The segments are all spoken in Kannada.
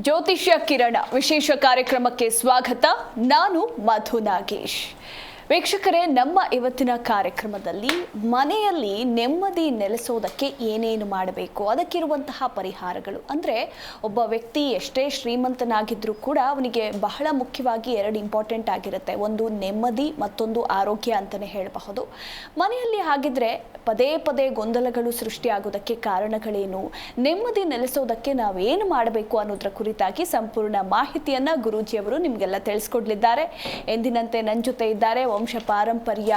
ಜ್ಯೋತಿಷ್ಯ ಕಿರಣ ವಿಶೇಷ ಕಾರ್ಯಕ್ರಮಕ್ಕೆ ಸ್ವಾಗತ. ನಾನು ಮಧು ನಾಗೇಶ್. ವೀಕ್ಷಕರೇ, ನಮ್ಮ ಇವತ್ತಿನ ಕಾರ್ಯಕ್ರಮದಲ್ಲಿ ಮನೆಯಲ್ಲಿ ನೆಮ್ಮದಿ ನೆಲೆಸೋದಕ್ಕೆ ಏನೇನು ಮಾಡಬೇಕು, ಅದಕ್ಕಿರುವಂತಹ ಪರಿಹಾರಗಳು. ಅಂದರೆ ಒಬ್ಬ ವ್ಯಕ್ತಿ ಎಷ್ಟೇ ಶ್ರೀಮಂತನಾಗಿದ್ದರೂ ಕೂಡ ಅವನಿಗೆ ಬಹಳ ಮುಖ್ಯವಾಗಿ ಎರಡು ಇಂಪಾರ್ಟೆಂಟ್ ಆಗಿರುತ್ತೆ. ಒಂದು ನೆಮ್ಮದಿ, ಮತ್ತೊಂದು ಆರೋಗ್ಯ ಅಂತಲೇ ಹೇಳಬಹುದು. ಮನೆಯಲ್ಲಿ ಹಾಗಿದ್ರೆ ಪದೇ ಪದೇ ಗೊಂದಲಗಳು ಸೃಷ್ಟಿಯಾಗೋದಕ್ಕೆ ಕಾರಣಗಳೇನು, ನೆಮ್ಮದಿ ನೆಲೆಸೋದಕ್ಕೆ ನಾವೇನು ಮಾಡಬೇಕು ಅನ್ನೋದರ ಕುರಿತಾಗಿ ಸಂಪೂರ್ಣ ಮಾಹಿತಿಯನ್ನು ಗುರೂಜಿಯವರು ನಿಮಗೆಲ್ಲ ತಿಳಿಸ್ಕೊಡ್ಲಿದ್ದಾರೆ. ಎಂದಿನಂತೆ ನನ್ನ ಜೊತೆ ಇದ್ದಾರೆ ವಂಶ ಪಾರಂಪರ್ಯ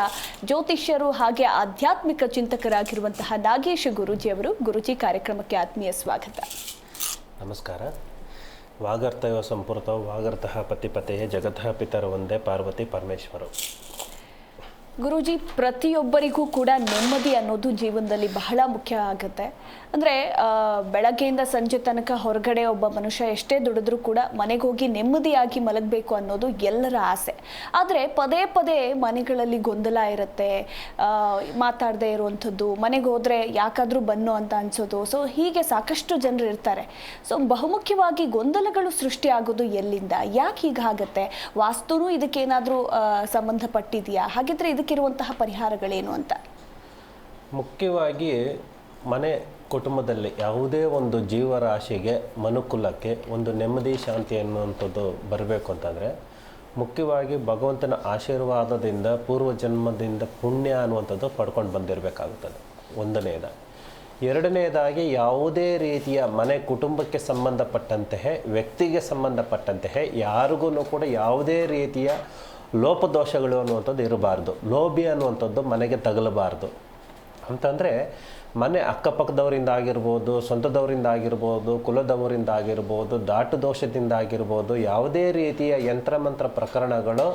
ಜ್ಯೋತಿಷ್ಯರು ಹಾಗೆ ಆಧ್ಯಾತ್ಮಿಕ ಚಿಂತಕರಾಗಿರುವಂತಹ ನಾಗೇಶ್ ಗುರೂಜಿಯವರು. ಗುರೂಜಿ, ಕಾರ್ಯಕ್ರಮಕ್ಕೆ ಆತ್ಮೀಯ ಸ್ವಾಗತ. ನಮಸ್ಕಾರ. ವಾಗರ್ತಯೋ ಸಂಪೂರ್ತೋ ವಾಗರ್ತಃ ಪತಿಪತೆಯೇ ಜಗತಃ ಪಿತರು ಒಂದೇ ಪಾರ್ವತಿ ಪರಮೇಶ್ವರು. ಗುರೂಜಿ, ಪ್ರತಿಯೊಬ್ಬರಿಗೂ ಕೂಡ ನೆಮ್ಮದಿ ಅನ್ನೋದು ಜೀವನದಲ್ಲಿ ಬಹಳ ಮುಖ್ಯ ಆಗುತ್ತೆ. ಅಂದರೆ ಬೆಳಗ್ಗೆಯಿಂದ ಸಂಜೆ ತನಕ ಹೊರಗಡೆ ಒಬ್ಬ ಮನುಷ್ಯ ಎಷ್ಟೇ ದುಡಿದ್ರೂ ಕೂಡ ಮನೆಗೆ ಹೋಗಿ ನೆಮ್ಮದಿಯಾಗಿ ಮಲಗಬೇಕು ಅನ್ನೋದು ಎಲ್ಲರ ಆಸೆ. ಆದರೆ ಪದೇ ಪದೇ ಮನೆಗಳಲ್ಲಿ ಗೊಂದಲ ಇರುತ್ತೆ, ಮಾತಾಡದೇ ಇರುವಂಥದ್ದು, ಮನೆಗೆ ಹೋದರೆ ಯಾಕಾದರೂ ಬನ್ನು ಅಂತ ಅನಿಸೋದು. ಸೊ ಹೀಗೆ ಸಾಕಷ್ಟು ಜನರು ಇರ್ತಾರೆ. ಸೊ ಬಹುಮುಖ್ಯವಾಗಿ ಗೊಂದಲಗಳು ಸೃಷ್ಟಿಯಾಗೋದು ಎಲ್ಲಿಂದ, ಯಾಕೆ ಹೀಗಾಗತ್ತೆ, ವಾಸ್ತುನೂ ಇದಕ್ಕೇನಾದರೂ ಸಂಬಂಧಪಟ್ಟಿದೆಯಾ, ಹಾಗಿದ್ರೆ ಇದಕ್ಕಿರುವಂತಹ ಪರಿಹಾರಗಳೇನು ಅಂತ? ಮುಖ್ಯವಾಗಿ ಮನೆ ಕುಟುಂಬದಲ್ಲಿ ಯಾವುದೇ ಒಂದು ಜೀವರಾಶಿಗೆ ಮನುಕುಲಕ್ಕೆ ಒಂದು ನೆಮ್ಮದಿ ಶಾಂತಿ ಅನ್ನುವಂಥದ್ದು ಬರಬೇಕು ಅಂತಂದರೆ ಮುಖ್ಯವಾಗಿ ಭಗವಂತನ ಆಶೀರ್ವಾದದಿಂದ ಪೂರ್ವ ಜನ್ಮದಿಂದ ಪುಣ್ಯ ಅನ್ನುವಂಥದ್ದು ಪಡ್ಕೊಂಡು ಬಂದಿರಬೇಕಾಗುತ್ತದೆ, ಒಂದನೇದ. ಎರಡನೇದಾಗಿ ಯಾವುದೇ ರೀತಿಯ ಮನೆ ಕುಟುಂಬಕ್ಕೆ ಸಂಬಂಧಪಟ್ಟಂತಹ ವ್ಯಕ್ತಿಗೆ ಸಂಬಂಧಪಟ್ಟಂತಹ ಯಾರಿಗೂ ಕೂಡ ಯಾವುದೇ ರೀತಿಯ ಲೋಪದೋಷಗಳು ಅನ್ನುವಂಥದ್ದು ಇರಬಾರ್ದು. ಲೋಭಿ ಅನ್ನುವಂಥದ್ದು ಮನೆಗೆ ತಗಲಬಾರ್ದು. ಅಂತಂದರೆ ಮನೆ ಅಕ್ಕಪಕ್ಕದವರಿಂದ ಆಗಿರ್ಬೋದು, ಸ್ವಂತದವರಿಂದ ಆಗಿರ್ಬೋದು, ಕುಲದವರಿಂದ ಆಗಿರ್ಬೋದು, ದಾಟು ದೋಷದಿಂದ ಆಗಿರ್ಬೋದು, ಯಾವುದೇ ರೀತಿಯ ಯಂತ್ರಮಂತ್ರ ಪ್ರಕರಣಗಳು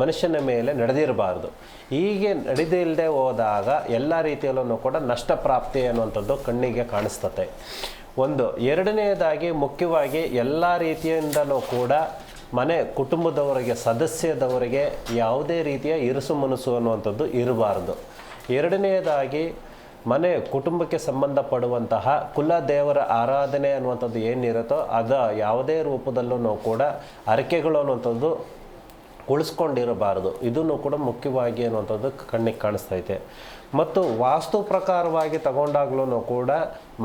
ಮನುಷ್ಯನ ಮೇಲೆ ನಡೆದಿರಬಾರ್ದು. ಹೀಗೆ ನಡೆದಿಲ್ಲದೆ ಹೋದಾಗ ಎಲ್ಲ ರೀತಿಯಲ್ಲೂ ಕೂಡ ನಷ್ಟ ಪ್ರಾಪ್ತಿ ಅನ್ನುವಂಥದ್ದು ಕಣ್ಣಿಗೆ ಕಾಣಿಸ್ತತೆ. ಒಂದು. ಎರಡನೆಯದಾಗಿ ಮುಖ್ಯವಾಗಿ ಎಲ್ಲ ರೀತಿಯಿಂದಲೂ ಕೂಡ ಮನೆ ಕುಟುಂಬದವರಿಗೆ ಸದಸ್ಯದವರಿಗೆ ಯಾವುದೇ ರೀತಿಯ ಇರುಸು ಮುನುಸು ಅನ್ನುವಂಥದ್ದು ಇರಬಾರ್ದು. ಎರಡನೆಯದಾಗಿ ಮನೆ ಕುಟುಂಬಕ್ಕೆ ಸಂಬಂಧಪಡುವಂತಹ ಕುಲದೇವರ ಆರಾಧನೆ ಅನ್ನುವಂಥದ್ದು ಏನಿರುತ್ತೋ ಅದು ಯಾವುದೇ ರೂಪದಲ್ಲೂ ಕೂಡ ಹರಕೆಗಳು ಅನ್ನುವಂಥದ್ದು ಉಳಿಸ್ಕೊಂಡಿರಬಾರ್ದು. ಇದನ್ನು ಕೂಡ ಮುಖ್ಯವಾಗಿ ಅನ್ನುವಂಥದ್ದು ಕಣ್ಣಿಗೆ ಕಾಣಿಸ್ತೈತೆ. ಮತ್ತು ವಾಸ್ತು ಪ್ರಕಾರವಾಗಿ ತಗೊಂಡಾಗ್ಲೂ ಕೂಡ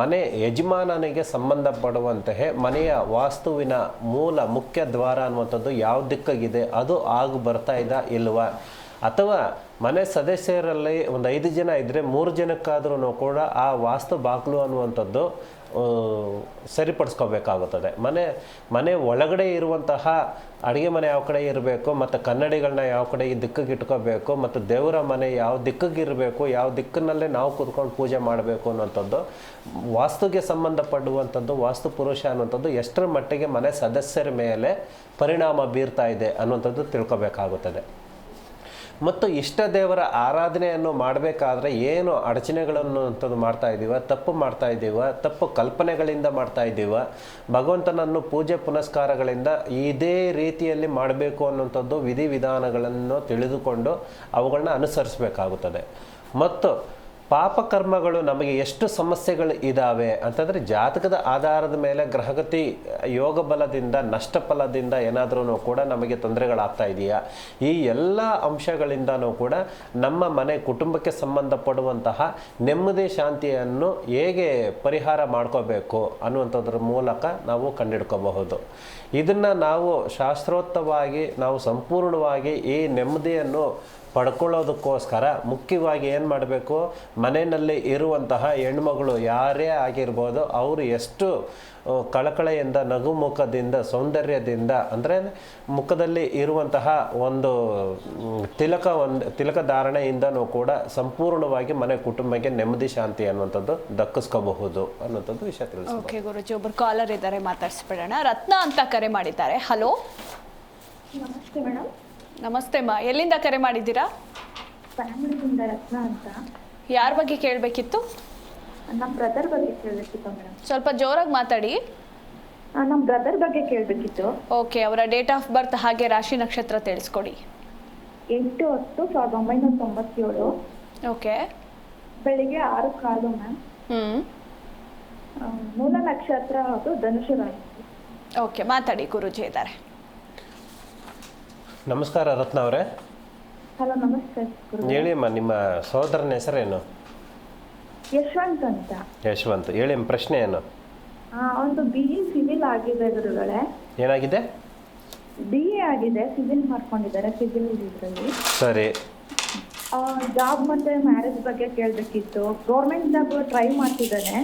ಮನೆ ಯಜಮಾನನಿಗೆ ಸಂಬಂಧಪಡುವಂತಹ ಮನೆಯ ವಾಸ್ತುವಿನ ಮೂಲ ಮುಖ್ಯ ದ್ವಾರ ಅನ್ನುವಂಥದ್ದು ಯಾವ ದಿಕ್ಕಾಗಿದೆ, ಅದು ಆಗಿ ಬರ್ತಾ ಇದ್ದ ಇಲ್ವಾ, ಅಥವಾ ಮನೆ ಸದಸ್ಯರಲ್ಲಿ ಒಂದು 5 ಜನ ಇದ್ದರೆ 3 ಜನಕ್ಕಾದ್ರೂ ಕೂಡ ಆ ವಾಸ್ತು ಬಾಗಿಲು ಅನ್ನುವಂಥದ್ದು ಸರಿಪಡಿಸ್ಕೋಬೇಕಾಗುತ್ತದೆ. ಮನೆ ಒಳಗಡೆ ಇರುವಂತಹ ಅಡುಗೆ ಮನೆ ಯಾವ ಕಡೆ ಇರಬೇಕು, ಮತ್ತು ಕನ್ನಡಿಗಳನ್ನ ಯಾವ ಕಡೆ ಈ ದಿಕ್ಕಿಗೆ ಇಟ್ಕೋಬೇಕು, ಮತ್ತು ದೇವರ ಮನೆ ಯಾವ ದಿಕ್ಕಿಗೆ ಇರಬೇಕು, ಯಾವ ದಿಕ್ಕಿನಲ್ಲೇ ನಾವು ಕೂತ್ಕೊಂಡು ಪೂಜೆ ಮಾಡಬೇಕು ಅನ್ನೋಂಥದ್ದು ವಾಸ್ತುಗೆ ಸಂಬಂಧಪಡುವಂಥದ್ದು, ವಾಸ್ತು ಪುರುಷ ಅನ್ನುವಂಥದ್ದು ಎಷ್ಟರ ಮಟ್ಟಿಗೆ ಮನೆ ಸದಸ್ಯರ ಮೇಲೆ ಪರಿಣಾಮ ಬೀರ್ತಾ ಇದೆ ಅನ್ನುವಂಥದ್ದು ತಿಳ್ಕೊಬೇಕಾಗುತ್ತದೆ. ಮತ್ತು ಇಷ್ಟ ದೇವರ ಆರಾಧನೆಯನ್ನು ಮಾಡಬೇಕಾದ್ರೆ ಏನು ಅಡಚಣೆಗಳನ್ನು ಅಂಥದ್ದು ಮಾಡ್ತಾ ಇದ್ದೀವ, ತಪ್ಪು ಮಾಡ್ತಾ ಇದ್ದೀವ, ತಪ್ಪು ಕಲ್ಪನೆಗಳಿಂದ ಮಾಡ್ತಾ ಇದ್ದೀವ, ಭಗವಂತನನ್ನು ಪೂಜೆ ಪುನಸ್ಕಾರಗಳಿಂದ ಇದೇ ರೀತಿಯಲ್ಲಿ ಮಾಡಬೇಕು ಅನ್ನುವಂಥದ್ದು ವಿಧಿವಿಧಾನಗಳನ್ನು ತಿಳಿದುಕೊಂಡು ಅವುಗಳನ್ನ ಅನುಸರಿಸಬೇಕಾಗುತ್ತದೆ. ಮತ್ತು ಪಾಪಕರ್ಮಗಳು ನಮಗೆ ಎಷ್ಟು ಸಮಸ್ಯೆಗಳು ಇದ್ದಾವೆ ಅಂತಂದರೆ ಜಾತಕದ ಆಧಾರದ ಮೇಲೆ ಗ್ರಹಗತಿ ಯೋಗ ಬಲದಿಂದ ನಷ್ಟ ಫಲದಿಂದ ಏನಾದ್ರೂ ಕೂಡ ನಮಗೆ ತೊಂದರೆಗಳಾಗ್ತಾ ಇದೆಯಾ, ಈ ಎಲ್ಲ ಅಂಶಗಳಿಂದನೂ ಕೂಡ ನಮ್ಮ ಮನೆ ಕುಟುಂಬಕ್ಕೆ ಸಂಬಂಧಪಡುವಂತಹ ನೆಮ್ಮದಿ ಶಾಂತಿಯನ್ನು ಹೇಗೆ ಪರಿಹಾರ ಮಾಡ್ಕೋಬೇಕು ಅನ್ನುವಂಥದ್ರ ಮೂಲಕ ನಾವು ಕಂಡುಹಿಡ್ಕೋಬಹುದು. ಇದನ್ನು ನಾವು ಶಾಸ್ತ್ರೋಕ್ತವಾಗಿ ನಾವು ಸಂಪೂರ್ಣವಾಗಿ ಈ ನೆಮ್ಮದಿಯನ್ನು ಪಡ್ಕೊಳ್ಳೋದಕ್ಕೋಸ್ಕರ ಮುಖ್ಯವಾಗಿ ಏನು ಮಾಡಬೇಕು, ಮನೆಯಲ್ಲಿ ಇರುವಂತಹ ಹೆಣ್ಮಗಳು ಯಾರೇ ಆಗಿರ್ಬೋದು, ಅವರು ಎಷ್ಟು ಕಳಕಳೆಯಿಂದ ನಗುಮುಖದಿಂದ ಸೌಂದರ್ಯದಿಂದ, ಅಂದರೆ ಮುಖದಲ್ಲಿ ಇರುವಂತಹ ಒಂದು ತಿಲಕ ಧಾರಣೆಯಿಂದನೂ ಕೂಡ ಸಂಪೂರ್ಣವಾಗಿ ಮನೆ ಕುಟುಂಬಕ್ಕೆ ನೆಮ್ಮದಿ ಶಾಂತಿ ಅನ್ನುವಂಥದ್ದು ದಕ್ಕಿಸ್ಕೋಬಹುದು ಅನ್ನೋಂಥದ್ದು ವಿಷಯ ತಿಳಿಸಿ. ಓಕೆ ಗುರೂಜಿ, ಒಬ್ಬರು ಕಾಲರ್ ಇದ್ದಾರೆ, ಮಾತಾಡಿಸ್ಬಿಡೋಣ. ರತ್ನ ಅಂತ ಕರೆ ಮಾಡಿದ್ದಾರೆ. ಹಲೋ. ನಮಸ್ತೆ ಮೇಡಮ್. ನಮಸ್ತೆ ಮಾ, ಎಲ್ಲಿಂದ ಕರೆ ಮಾಡಿದ್ದೀರಾ? ಫ್ಯಾಮಿಲಿಯಿಂದ ರತ್ನ ಅಂತ. ಯಾರ ಬಗ್ಗೆ ಕೇಳಬೇಕಿತ್ತು? ನಮ್ಮ ಬ್ರದರ್ ಬಗ್ಗೆ ಕೇಳಬೇಕಿತ್ತು ಮೇಡಮ್. ಸ್ವಲ್ಪ ಜೋರಾಗಿ ಮಾತಾಡಿ. ನಮ್ಮ ಬ್ರದರ್ ಬಗ್ಗೆ ಕೇಳಬೇಕಿತ್ತು. ಓಕೆ, ಅವರ ಡೇಟ್ ಆಫ್ ಬರ್ತ್ ಹಾಗೆ ರಾಶಿ ನಕ್ಷತ್ರ ತಿಳಿಸ್ಕೊಡಿ. 8/10/1997. ಓಕೆ. ಬೆಳಿಗ್ಗೆ 6:15 ಮ್ಯಾಮ್. ಮೂಲ ನಕ್ಷತ್ರ ಅದು ಧನುಷು ರಾಶಿ. ಓಕೆ, ಮಾತಾಡಿ, ಗುರೂಜಿ ಇದ್ದಾರೆ. ನಮಸ್ಕಾರ ರತ್ನ ಅವರೇ. ಹಲೋ, ನಮಸ್ತೆ ಗುರು. ಹೇಳಿ ಅಮ್ಮ, ನಿಮ್ಮ ಸಹೋದರನ ಹೆಸರೇನು? ಯಶವಂತ್ ಅಂತ. ಯಶವಂತ್. ಹೇಳಿ ಅಮ್ಮ, ಪ್ರಶ್ನೆ ಏನು? ಒಂದು BE ಸಿವಿಲ್ ಆಗಿದೆ ಗುರುಗಳೇ. ಏನಾಗಿದೆ? BE ಆಗಿದೆ, ಸಿವಿಲ್ ಮಾಡ್ಕೊಂಡಿದ್ದಾರೆ, ಸಿವಿಲ್ ಇದರಲ್ಲಿ. ಸರಿ. ಜಾಬ್ ಮತ್ತೆ ಮ್ಯಾರೇಜ್ ಬಗ್ಗೆ ಕೇಳಬೇಕಿತ್ತು. ಗೌರ್ಮೆಂಟ್ ಜಾಬ್ ಟ್ರೈ ಮಾಡ್ತಿದ್ದಾನೆ,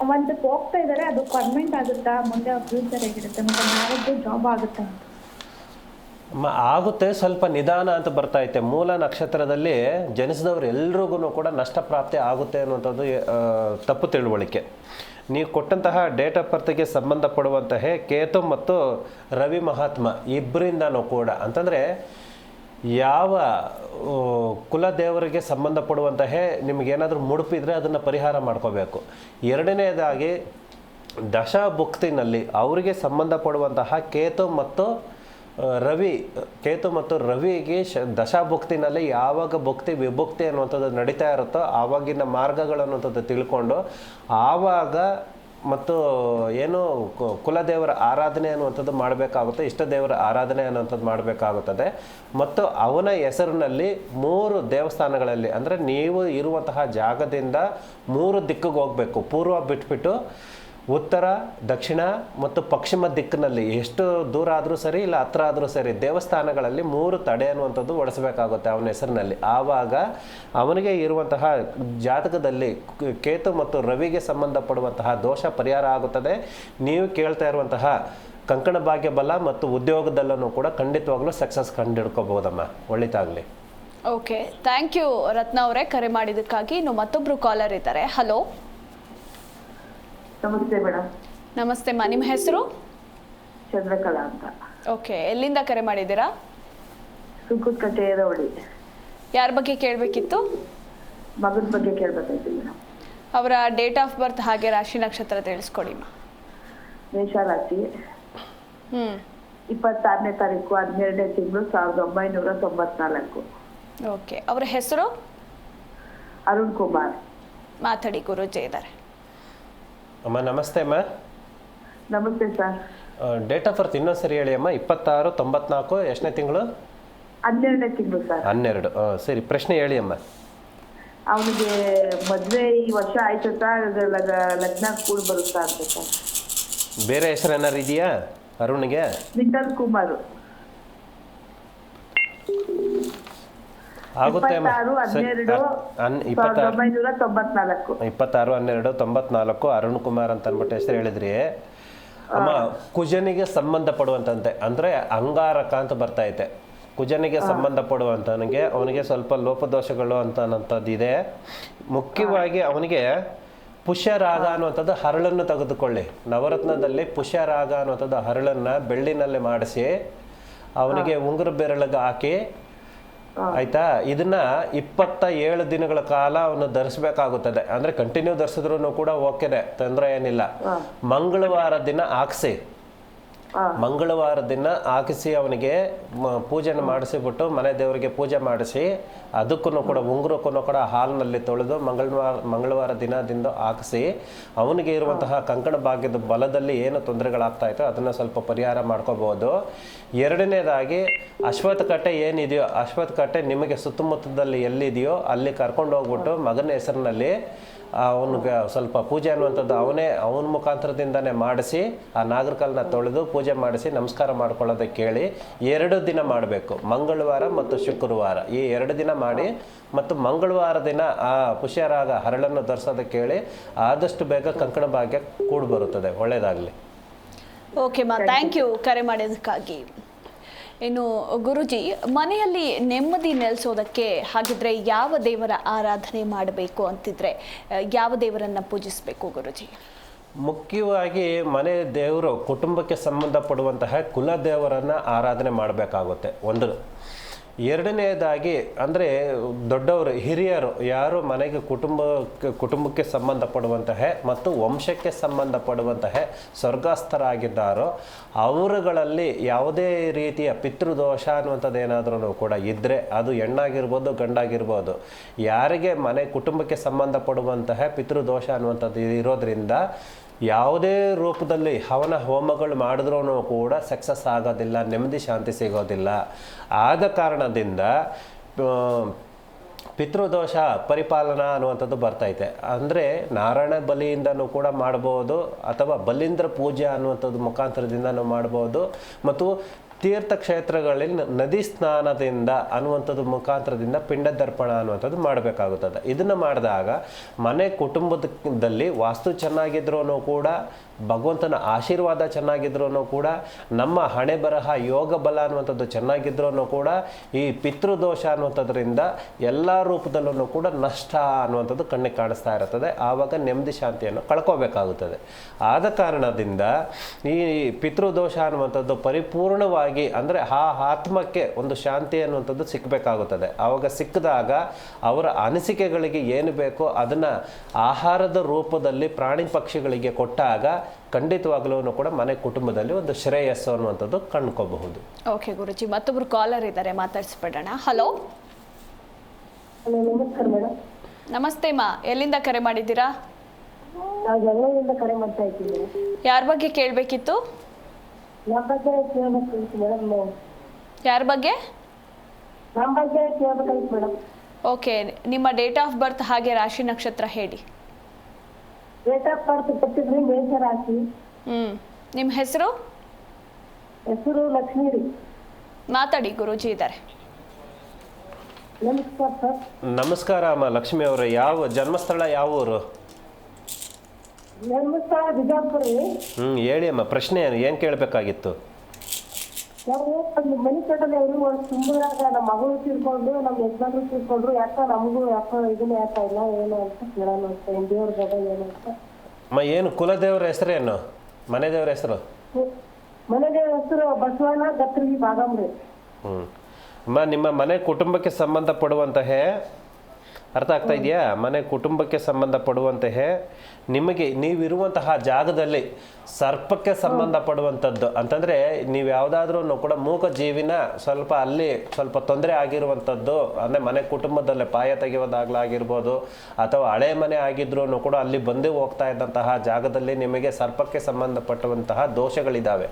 ಒಂದು ಹೋಗ್ತಾ ಇದ್ದಾರೆ. ಅದು ಪರ್ಮನೆಂಟ್ ಆಗುತ್ತಾ, ಮುಂದೆ ಫ್ಯೂಚರ್ ಹೇಗಿರುತ್ತೆ, ಮತ್ತೆ ಮ್ಯಾರೇಜ್ ಜಾಬ್ ಆಗುತ್ತಾ ಅಂತ? ಆಗುತ್ತೆ, ಸ್ವಲ್ಪ ನಿಧಾನ ಅಂತ ಬರ್ತಾ ಐತೆ. ಮೂಲ ನಕ್ಷತ್ರದಲ್ಲಿ ಜನಿಸಿದವರು ಎಲ್ರಿಗೂ ಕೂಡ ನಷ್ಟ ಪ್ರಾಪ್ತಿ ಆಗುತ್ತೆ ಅನ್ನುವಂಥದ್ದು ತಪ್ಪು ತಿಳುವಳಿಕೆ. ನೀವು ಕೊಟ್ಟಂತಹ ಡೇಟ್ ಆಫ್ ಬರ್ತ್ಗೆ ಸಂಬಂಧಪಡುವಂತಹ ಕೇತು ಮತ್ತು ರವಿ ಮಹಾತ್ಮ ಇಬ್ಬರಿಂದನೂ ಕೂಡ ಅಂತಂದರೆ ಯಾವ ಕುಲದೇವರಿಗೆ ಸಂಬಂಧಪಡುವಂತಹ ನಿಮಗೇನಾದರೂ ಮುಡುಪಿದ್ರೆ ಅದನ್ನು ಪರಿಹಾರ ಮಾಡ್ಕೋಬೇಕು. ಎರಡನೇದಾಗಿ ದಶಭುಕ್ತಿನಲ್ಲಿ ಅವರಿಗೆ ಸಂಬಂಧಪಡುವಂತಹ ಕೇತು ಮತ್ತು ರವಿಗೆ ದಶಾಭುಕ್ತಿನಲ್ಲಿ ಯಾವಾಗ ಭುಕ್ತಿ ವಿಭುಕ್ತಿ ಅನ್ನುವಂಥದ್ದು ನಡೀತಾ ಇರುತ್ತೋ ಆವಾಗಿನ ಮಾರ್ಗಗಳು ಅನ್ನುವಂಥದ್ದು ತಿಳ್ಕೊಂಡು ಆವಾಗ ಮತ್ತು ಏನು ಕುಲದೇವರ ಆರಾಧನೆ ಅನ್ನುವಂಥದ್ದು ಮಾಡಬೇಕಾಗುತ್ತೆ, ಇಷ್ಟ ದೇವರ ಆರಾಧನೆ ಅನ್ನುವಂಥದ್ದು ಮಾಡಬೇಕಾಗುತ್ತದೆ. ಮತ್ತು ಅವನ ಹೆಸರಿನಲ್ಲಿ 3 ದೇವಸ್ಥಾನಗಳಲ್ಲಿ ಅಂದರೆ ನೀವು ಇರುವಂತಹ ಜಾಗದಿಂದ 3 ದಿಕ್ಕಿಗೆ ಹೋಗಬೇಕು. ಪೂರ್ವ ಬಿಟ್ಬಿಟ್ಟು ಉತ್ತರ, ದಕ್ಷಿಣ ಮತ್ತು ಪಶ್ಚಿಮ ದಿಕ್ಕಿನಲ್ಲಿ ಎಷ್ಟು ದೂರ ಆದರೂ ಸರಿ, ಇಲ್ಲ ಹತ್ರ ಆದರೂ ಸರಿ, ದೇವಸ್ಥಾನಗಳಲ್ಲಿ 3 ತಡೆ ಅನ್ನುವಂಥದ್ದು ಒಡಿಸಬೇಕಾಗುತ್ತೆ ಅವನ ಹೆಸರಿನಲ್ಲಿ. ಆವಾಗ ಅವನಿಗೆ ಇರುವಂತಹ ಜಾತಕದಲ್ಲಿ ಕೇತು ಮತ್ತು ರವಿಗೆ ಸಂಬಂಧಪಡುವಂತಹ ದೋಷ ಪರಿಹಾರ ಆಗುತ್ತದೆ. ನೀವು ಕೇಳ್ತಾ ಇರುವಂತಹ ಕಂಕಣ ಭಾಗ್ಯ ಬಲ ಮತ್ತು ಉದ್ಯೋಗದಲ್ಲೂ ಕೂಡ ಖಂಡಿತವಾಗ್ಲೂ ಸಕ್ಸಸ್ ಕಂಡುಹಿಡ್ಕೋಬಹುದಮ್ಮ. ಒಳಿತಾಗಲಿ. ಓಕೆ, ಥ್ಯಾಂಕ್ ಯು ರತ್ನ ಅವರೇ, ಕರೆ ಮಾಡಿದ್ದಕ್ಕಾಗಿ. ಇನ್ನು ಮತ್ತೊಬ್ರು ಕಾಲರ್ ಇದ್ದಾರೆ. ಹಲೋ. ನಮಸ್ತೆ ಮೇಡಮ್. ನಮಸ್ತೆ ಮಾ, ನಿಮ್ಮ ಹೆಸರು? ಚಂದ್ರಕಲಾ ಅಂತ. ಓಕೆ, ಎಲ್ಲಿಂದ ಕರೆ ಮಾಡಿದ್ದೀರಾ? ಸುಂಕುತ್ಕಟ್ಟೆ ಏರವಳ್ಳಿ. ಯಾರ ಬಗ್ಗೆ ಕೇಳಬೇಕಿತ್ತು? ಮಗನ ಬಗ್ಗೆ ಕೇಳಬೇಕಾಯ್ತು ಮೇಡಮ್. ಅವರ ಡೇಟ್ ಆಫ್ ಬರ್ತ್ ಹಾಗೆ ರಾಶಿ ನಕ್ಷತ್ರ ತಿಳಿಸ್ಕೊಡಿ ಮಾ. ಮೇಷರಾಶಿ. 26ನೇ ತಾರೀಕು 12ನೇ ತಿಂಗಳು 1994. ಓಕೆ, ಅವರ ಹೆಸರು? ಅರುಣ್ ಕುಮಾರ್. ಮಾತಾಡಿ, ಗುರೂಜಿ ಇದ್ದಾರೆ. ಅಮ್ಮ ನಮಸ್ತೆ ಅಮ್ಮ. ನಮಸ್ತೆ ಸರ್. ಡೇಟ್ ಆಫ್ ಬರ್ತ್ ಇನ್ನೊಂದು ಸರಿ ಹೇಳಿ ಅಮ್ಮ. 26/94 ಎಷ್ಟನೇ ತಿಂಗಳು? 12ನೇ ತಿಂಗಳು ಸರ್. 12. ಸರಿ, ಪ್ರಶ್ನೆ ಹೇಳಿ ಅಮ್ಮ. ಅವನಿಗೆ ಮದುವೆ ಈ ವರ್ಷ ಆಯ್ತು ಸರ್, ಲಗ್ನ ಕೂಡ ಬರುತ್ತಾ ಅಂತ ಸರ್. ಬೇರೆ ಹೆಸರು ಏನಾರು ಇದೆಯಾ ಅರುಣ್ಗೆ? ವಿಠಲ್ ಕುಮಾರ್. ಆಗುತ್ತೆ ಅಮ್ಮ. 26/12/1994 ಅರುಣ್ ಕುಮಾರ್ ಅಂತ ಅಂದ್ಬಿಟ್ಟು ಹೆಸರು ಹೇಳಿದ್ರಿ ಅಮ್ಮ. ಕುಜನಿಗೆ ಸಂಬಂಧಪಡುವಂತೆ ಅಂದ್ರೆ ಅಂಗಾರಕ ಅಂತ ಬರ್ತಾ ಐತೆ. ಕುಜನಿಗೆ ಸಂಬಂಧಪಡುವಂತನಿಗೆ ಅವನಿಗೆ ಸ್ವಲ್ಪ ಲೋಪದೋಷಗಳು ಅಂತದ್ದು ಇದೆ. ಮುಖ್ಯವಾಗಿ ಅವನಿಗೆ ಪುಷ್ಯರಾಗ ಅನ್ನುವಂಥದ್ದು ಹರಳನ್ನು ತೆಗೆದುಕೊಳ್ಳಿ. ನವರತ್ನದಲ್ಲಿ ಪುಷ್ಯರಾಗ ಅನ್ನುವಂಥದ್ದು ಹರಳನ್ನು ಬೆಳ್ಳಿನಲ್ಲಿ ಮಾಡಿಸಿ ಅವನಿಗೆ ಉಂಗುರ ಬೆರಳಿಗೆ ಹಾಕಿ, ಆಯ್ತಾ, ಇದನ್ನ 27 ದಿನಗಳ ಕಾಲ ಅವನು ಧರಿಸ್ಬೇಕಾಗುತ್ತದೆ. ಅಂದ್ರೆ ಕಂಟಿನ್ಯೂ ಧರಿಸಿದ್ರು ಕೂಡ ಓಕೆನೆ, ತೊಂದರೆ ಏನಿಲ್ಲ. ಮಂಗಳವಾರ ದಿನ ಹಾಕ್ಸಿ, ಮಂಗಳವಾರ ದಿನ ಹಾಕಿಸಿ ಅವನಿಗೆ ಪೂಜೆನ ಮಾಡಿಸಿಬಿಟ್ಟು ಮನೆ ದೇವರಿಗೆ ಪೂಜೆ ಮಾಡಿಸಿ ಅದಕ್ಕೂ ಕೂಡ ಉಂಗುರಕ್ಕೂ ಕೂಡ ಹಾಲಿನಲ್ಲಿ ತೊಳೆದು ಮಂಗಳವಾರ ದಿನದಿಂದ ಹಾಕಿಸಿ ಅವನಿಗೆ ಇರುವಂತಹ ಕಂಕಣ ಭಾಗ್ಯದ ಬಲದಲ್ಲಿ ಏನು ತೊಂದರೆಗಳಾಗ್ತಾ ಇತ್ತು ಅದನ್ನು ಸ್ವಲ್ಪ ಪರಿಹಾರ ಮಾಡ್ಕೋಬಹುದು. ಎರಡನೇದಾಗಿ ಅಶ್ವತ್ಥಕಟ್ಟೆ ಏನಿದೆಯೋ, ಅಶ್ವತ್ಥಕಟ್ಟೆ ನಿಮಗೆ ಸುತ್ತಮುತ್ತದಲ್ಲಿ ಎಲ್ಲಿದೆಯೋ ಅಲ್ಲಿ ಕರ್ಕೊಂಡು ಹೋಗ್ಬಿಟ್ಟು ಮಗನ ಹೆಸರಿನಲ್ಲಿ ಅವನಿಗೆ ಸ್ವಲ್ಪ ಪೂಜೆ ಅನ್ನುವಂಥದ್ದು ಅವನ ಮುಖಾಂತರದಿಂದನೇ ಮಾಡಿಸಿ ಆ ನಾಗರಿಕಲ್ನ ತೊಳೆದು ಪೂಜೆ ಮಾಡಿಸಿ ನಮಸ್ಕಾರ ಮಾಡ್ಕೊಳ್ಳೋದಕ್ಕೆ ಕೇಳಿ 2 ದಿನ ಮಾಡಬೇಕು. ಮಂಗಳವಾರ ಮತ್ತು ಶುಕ್ರವಾರ ಈ 2 ದಿನ ಮಾಡಿ ಮತ್ತು ಮಂಗಳವಾರ ದಿನ ಆ ಪುಷ್ಯರಾಗ ಹರಳನ್ನು ಧರಿಸೋದಕ್ಕೆ ಕೇಳಿ ಆದಷ್ಟು ಬೇಗ ಕಂಕಣ ಭಾಗ್ಯ ಕೂಡಿ ಬರುತ್ತದೆ. ಒಳ್ಳೆಯದಾಗಲಿ. ಓಕೆ ಮಾ, ಥ್ಯಾಂಕ್ ಯು ಕರೆ ಮಾಡೋದಕ್ಕಾಗಿ. ಇನ್ನು ಗುರುಜಿ, ಮನೆಯಲ್ಲಿ ನೆಮ್ಮದಿ ನೆಲೆಸೋದಕ್ಕೆ ಹಾಗಿದ್ರೆ ಯಾವ ದೇವರ ಆರಾಧನೆ ಮಾಡಬೇಕು ಅಂತಿದ್ರೆ ಯಾವ ದೇವರನ್ನ ಪೂಜಿಸಬೇಕು ಗುರುಜಿ? ಮುಖ್ಯವಾಗಿ ಮನೆ ದೇವರು ಕುಟುಂಬಕ್ಕೆ ಸಂಬಂಧಪಡುವಂತಹ ಕುಲ ದೇವರನ್ನು ಆರಾಧನೆ ಮಾಡಬೇಕಾಗುತ್ತೆ ಒಂದು. ಎರಡನೇದಾಗಿ ಅಂದರೆ ದೊಡ್ಡವರು ಹಿರಿಯರು ಯಾರು ಮನೆಗೆ ಕುಟುಂಬಕ್ಕೆ ಸಂಬಂಧಪಡುವಂತಹ ಮತ್ತು ವಂಶಕ್ಕೆ ಸಂಬಂಧಪಡುವಂತಹ ಸ್ವರ್ಗಸ್ಥರಾಗಿದ್ದಾರೋ ಅವರುಗಳಲ್ಲಿ ಯಾವುದೇ ರೀತಿಯ ಪಿತೃದೋಷ ಅನ್ನುವಂಥದ್ದು ಏನಾದರೂ ಕೂಡ ಇದ್ದರೆ ಅದು ಹೆಣ್ಣಾಗಿರ್ಬೋದು ಗಂಡಾಗಿರ್ಬೋದು, ಯಾರಿಗೆ ಮನೆ ಕುಟುಂಬಕ್ಕೆ ಸಂಬಂಧಪಡುವಂತಹ ಪಿತೃದೋಷ ಅನ್ನುವಂಥದ್ದು ಇರೋದ್ರಿಂದ ಯಾವುದೇ ರೂಪದಲ್ಲಿ ಹವನ ಹೋಮಗಳು ಮಾಡಿದ್ರೂ ಕೂಡ ಸಕ್ಸಸ್ ಆಗೋದಿಲ್ಲ, ನೆಮ್ಮದಿ ಶಾಂತಿ ಸಿಗೋದಿಲ್ಲ. ಆದ ಕಾರಣದಿಂದ ಪಿತೃದೋಷ ಪರಿಪಾಲನಾ ಅನ್ನುವಂಥದ್ದು ಬರ್ತೈತೆ. ಅಂದರೆ ನಾರಾಯಣ ಬಲಿಯಿಂದನೂ ಕೂಡ ಮಾಡ್ಬೋದು, ಅಥವಾ ಬಲೀಂದ್ರ ಪೂಜೆ ಅನ್ನುವಂಥದ್ದು ಮುಖಾಂತರದಿಂದನೂ ಮಾಡ್ಬೋದು, ಮತ್ತು ತೀರ್ಥಕ್ಷೇತ್ರಗಳಲ್ಲಿ ನದಿ ಸ್ನಾನದಿಂದ ಅನ್ನುವಂಥದ್ದು ಮುಖಾಂತರದಿಂದ ಪಿಂಡ ದರ್ಪಣ ಅನ್ನುವಂಥದ್ದು ಮಾಡಬೇಕಾಗುತ್ತದೆ. ಇದನ್ನು ಮಾಡಿದಾಗ ಮನೆ ಕುಟುಂಬದಲ್ಲಿ ವಾಸ್ತು ಚೆನ್ನಾಗಿದ್ರೂ ಕೂಡ, ಭಗವಂತನ ಆಶೀರ್ವಾದ ಚೆನ್ನಾಗಿದ್ರೂ ಕೂಡ, ನಮ್ಮ ಹಣೆ ಬರಹ ಯೋಗ ಬಲ ಅನ್ನುವಂಥದ್ದು ಚೆನ್ನಾಗಿದ್ರೂ ಕೂಡ, ಈ ಪಿತೃದೋಷ ಅನ್ನುವಂಥದ್ರಿಂದ ಎಲ್ಲ ರೂಪದಲ್ಲೂ ಕೂಡ ನಷ್ಟ ಅನ್ನುವಂಥದ್ದು ಕಣ್ಣಿಗೆ ಕಾಣಿಸ್ತಾ ಇರುತ್ತದೆ. ಆವಾಗ ನೆಮ್ಮದಿ ಶಾಂತಿಯನ್ನು ಕಳ್ಕೋಬೇಕಾಗುತ್ತದೆ. ಆದ ಕಾರಣದಿಂದ ಈ ಪಿತೃದೋಷ ಅನ್ನುವಂಥದ್ದು ಪರಿಪೂರ್ಣವಾಗಿ ಅಂದರೆ ಆ ಆತ್ಮಕ್ಕೆ ಒಂದು ಶಾಂತಿ ಅನ್ನುವಂಥದ್ದು ಸಿಕ್ಕಬೇಕಾಗುತ್ತದೆ. ಆವಾಗ ಸಿಕ್ಕಿದಾಗ ಅವರ ಅನಿಸಿಕೆಗಳಿಗೆ ಏನು ಬೇಕೋ ಅದನ್ನು ಆಹಾರದ ರೂಪದಲ್ಲಿ ಪ್ರಾಣಿ ಪಕ್ಷಿಗಳಿಗೆ ಕೊಟ್ಟಾಗ ಖಂಡಿತವಾಗ್ಲೂ ಕೂಡ ಮನೆ ಕುಟುಂಬದಲ್ಲಿ ಒಂದು ಶ್ರೇಯಸ್ಸು ಅನ್ನುವಂಥದ್ದು ಕಂಡ್ಕೋಬಹುದು. ಓಕೆ ಗುರುಜಿ, ಮತ್ತೊಬ್ರು ಕಾಲರ್ ಇದ್ದಾರೆ, ಮಾತಾಡಿಸ್ಬಿಡೋಣ. ಹಲೋ, ನಮಸ್ಕಾರ ಮೇಡಮ್. ನಮಸ್ತೆ ಮಾ, ಎಲ್ಲಿಂದ ಕರೆ ಮಾಡಿದ್ದೀರಾ? ನಾವು ಬೆಂಗಳೂರಿಂದ ಕರೆ ಮಾಡ್ತಾ ಇದ್ದೀವಿ. ಯಾರ ಬಗ್ಗೆ ಕೇಳಬೇಕಿತ್ತು? ನಮ್ಮ ಬಗ್ಗೆ ಕೇಳಬೇಕಾಗಿತ್ತು ಮೇಡಮ್. ಯಾರ ಬಗ್ಗೆ? ನಮ್ಮ ಬಗ್ಗೆ ಕೇಳಬೇಕಾಗಿತ್ತು ಮೇಡಮ್. ಓಕೆ, ನಿಮ್ಮ ಡೇಟ್ ಆಫ್ ಬರ್ತ್ ಹಾಗೆ ರಾಶಿ ನಕ್ಷತ್ರ ಹೇಳಿ. ಡೇಟ್ ಆಫ್ ಬರ್ತ್ ಕೊಟ್ಟಿದ್ರಿ ಮೇಷ ರಾಶಿ. ನಿಮ್ಮ ಹೆಸರು? ಹೆಸರು ಲಕ್ಷ್ಮೀ ರೀ. ಮಾತಾಡಿ, ಗುರೂಜಿ ಇದ್ದಾರೆ. ನಮಸ್ಕಾರ ಸರ್. ನಮಸ್ಕಾರ ಅಮ್ಮ ಲಕ್ಷ್ಮಿ ಅವರೇ. ಯಾವ ಜನ್ಮಸ್ಥಳ, ಯಾವ ಊರು? ನಮಸ್ಕಾರ, ಬಿಜಾಪುರ ರೀ. ಹೇಳಿ ಅಮ್ಮ, ಪ್ರಶ್ನೆ ಏನು ಕೇಳಬೇಕಾಗಿತ್ತು? ನಾವು ಒಂದು ಮನೆ ಕಟ್ಟದೆ ಒಂದು ತುಂಬಾಗ ನಮ್ಮ ಮಗಳು ತೀರ್ಕೊಂಡು ನಮ್ಮ ಯಜಮಾನ್ರು ತೀರ್ಕೊಂಡ್ರು. ನಮಗೂ ಇದನ್ನ ಇಲ್ಲ ಏನು ಅಂತ ಕೇಳೋಣ ಅಂತ, ದೇವ್ರ ಗದ ಏನು ಅಂತ. ಅಮ್ಮ, ಏನು ಕುಲದೇವ್ರ ಹೆಸರೇನು? ಮನೆ ದೇವ್ರ ಹೆಸರು? ಮನೆ ದೇವ್ರ ಹೆಸರು ಬಸವಣ್ಣ ಗತ್ರಿಗಿ ಬಾಗಮ್ರಿ. ಅಮ್ಮ, ನಿಮ್ಮ ಮನೆ ಕುಟುಂಬಕ್ಕೆ ಸಂಬಂಧಪಡುವಂತಹ, ಅರ್ಥ ಆಗ್ತಾ ಇದೆಯಾ? ಮನೆ ಕುಟುಂಬಕ್ಕೆ ಸಂಬಂಧಪಡುವಂತಹ ನಿಮಗೆ ನೀವಿರುವಂತಹ ಜಾಗದಲ್ಲಿ ಸರ್ಪಕ್ಕೆ ಸಂಬಂಧಪಡುವಂಥದ್ದು ಅಂತಂದರೆ, ನೀವು ಯಾವುದಾದ್ರೂ ಕೂಡ ಮೂಕ ಜೀವಿನ ಸ್ವಲ್ಪ ತೊಂದರೆ ಆಗಿರುವಂಥದ್ದು, ಅಂದರೆ ಮನೆ ಕುಟುಂಬದಲ್ಲೇ ಪಾಯ ತೆಗೆಯೋದಾಗಲಾಗಿರ್ಬೋದು, ಅಥವಾ ಹಳೆ ಮನೆ ಆಗಿದ್ರೂ ಕೂಡ ಅಲ್ಲಿ ಬಂದು ಹೋಗ್ತಾ ಇದ್ದಂತಹ ಜಾಗದಲ್ಲಿ ನಿಮಗೆ ಸರ್ಪಕ್ಕೆ ಸಂಬಂಧಪಟ್ಟಂತಹ ದೋಷಗಳಿದ್ದಾವೆ.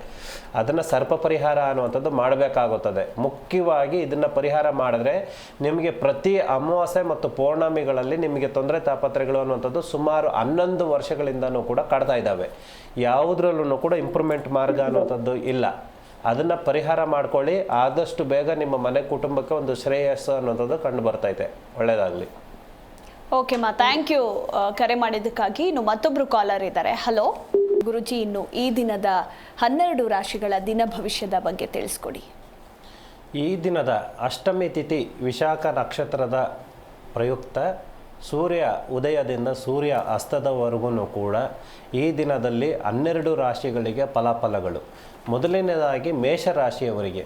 ಅದನ್ನು ಸರ್ಪ ಪರಿಹಾರ ಅನ್ನುವಂಥದ್ದು ಮಾಡಬೇಕಾಗುತ್ತದೆ. ಮುಖ್ಯವಾಗಿ ಇದನ್ನು ಪರಿಹಾರ ಮಾಡಿದ್ರೆ ನಿಮಗೆ ಪ್ರತಿ ಅಮಾವಾಸ್ಯೆ ಮತ್ತು ಪೌರ್ಣಮಿಗಳಲ್ಲಿ ನಿಮಗೆ ತೊಂದರೆ ತಾಪತ್ರೆಗಳು ಅನ್ನುವಂಥದ್ದು ಸುಮಾರು 11 ವರ್ಷಗಳಿಂದನೂ ಕೂಡ ಕಾಡ್ತಾ ಇದ್ದಾವೆ. ಯಾವುದ್ರಲ್ಲೂ ಕೂಡ ಇಂಪ್ರೂವ್ಮೆಂಟ್ ಮಾರ್ಗ ಅನ್ನುವಂಥದ್ದು ಇಲ್ಲ. ಅದನ್ನು ಪರಿಹಾರ ಮಾಡ್ಕೊಳ್ಳಿ. ಆದಷ್ಟು ಬೇಗ ನಿಮ್ಮ ಮನೆ ಕುಟುಂಬಕ್ಕೆ ಒಂದು ಶ್ರೇಯಸ್ಸು ಅನ್ನೋಂಥದ್ದು ಕಂಡು ಬರ್ತೈತೆ. ಒಳ್ಳೆಯದಾಗಲಿ. ಓಕೆ ಮಾ, ಥ್ಯಾಂಕ್ ಯು ಕರೆ ಮಾಡಿದ್ದಕ್ಕಾಗಿ. ಇನ್ನು ಮತ್ತೊಬ್ರು ಕಾಲರ್ ಇದ್ದಾರೆ. ಹಲೋ ಗುರುಜಿ, ಇನ್ನು ಈ ದಿನದ 12 ರಾಶಿಗಳ ದಿನ ಭವಿಷ್ಯದ ಬಗ್ಗೆ ತಿಳಿಸ್ಕೊಡಿ. ಈ ದಿನದ ಅಷ್ಟಮಿ ತಿಥಿ ವಿಶಾಖ ನಕ್ಷತ್ರದ ಪ್ರಯುಕ್ತ ಸೂರ್ಯ ಉದಯದಿಂದ ಸೂರ್ಯ ಅಸ್ತದವರೆಗೂ ಕೂಡ ಈ ದಿನದಲ್ಲಿ 12 ರಾಶಿಗಳಿಗೆ ಫಲಾಫಲಗಳು. ಮೊದಲನೇದಾಗಿ ಮೇಷರಾಶಿಯವರಿಗೆ,